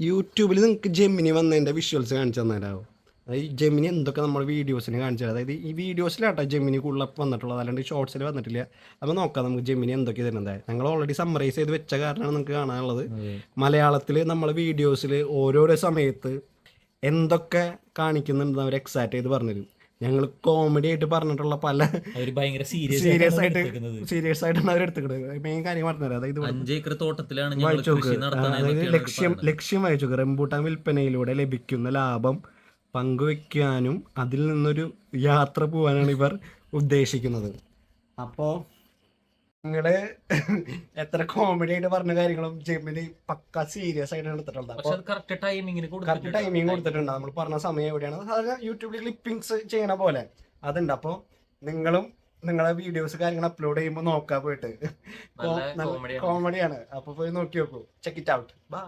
യൂട്യൂബിൽ നിങ്ങൾക്ക് ജെമിനി വന്നതിൻ്റെ വിഷ്വൽസ് കാണിച്ചു തന്നേരാവും. അതായത് ഈ ജെമിനി എന്തൊക്കെ നമ്മൾ വീഡിയോസിന് കാണിച്ചു തരാം. അതായത് ഈ വീഡിയോസിലാട്ടോ ജെമിനി കൂടുതൽ വന്നിട്ടുള്ളത്, അല്ലാണ്ട് ഷോർട്സിൽ വന്നിട്ടില്ല. അപ്പോൾ നോക്കാം നമുക്ക് ജെമിനി എന്തൊക്കെ തരുന്നത്. ഞങ്ങൾ ഓൾറെഡി സമ്മറൈസ് ചെയ്ത് വെച്ച കാരണമാണ് നമുക്ക് കാണാനുള്ളത്. മലയാളത്തിൽ നമ്മൾ വീഡിയോസിൽ ഓരോരോ സമയത്ത് എന്തൊക്കെ കാണിക്കുന്നുണ്ടെന്ന് അവർ എക്സാക്ട് ചെയ്ത് പറഞ്ഞുതരും. ഞങ്ങൾ കോമഡി ആയിട്ട് പറഞ്ഞിട്ടുള്ള പല സീരിയസ് ആയിട്ടാണ് അവർ എടുത്തിട്ടുള്ളത്. മെയിൻ കാര്യം പറഞ്ഞുതരാം. അതായത് ലക്ഷ്യം വായിച്ചു. റംബൂട്ടാൻ വിൽപ്പനയിലൂടെ ലഭിക്കുന്ന ലാഭം പങ്കുവെക്കാനും അതിൽ നിന്നൊരു യാത്ര പോകാനാണ് ഇവർ ഉദ്ദേശിക്കുന്നത്. അപ്പോൾ നിങ്ങള് എത്ര കോമഡി ആയിട്ട് പറഞ്ഞ കാര്യങ്ങളും ജെമിനി പക്ക സീരിയസ് ആയിട്ട് എടുത്തിട്ടുണ്ട്. അപ്പോൾ കറക്റ്റ് ടൈമിങ് കൊടുത്തിട്ടുണ്ട്. നമ്മൾ പറഞ്ഞ സമയം എവിടെയാണ് സാധാരണ യൂട്യൂബിൽ ക്ലിപ്പിങ്സ് ചെയ്യണ പോലെ അതുണ്ട്. അപ്പോൾ നിങ്ങളും നിങ്ങളെ വീഡിയോസ് കാര്യങ്ങൾ അപ്ലോഡ് ചെയ്യുമ്പോൾ നോക്കാൻ പോയിട്ട് കോമഡിയാണ്. അപ്പോൾ പോയി നോക്കി നോക്കൂ. Check it out. ബൈ.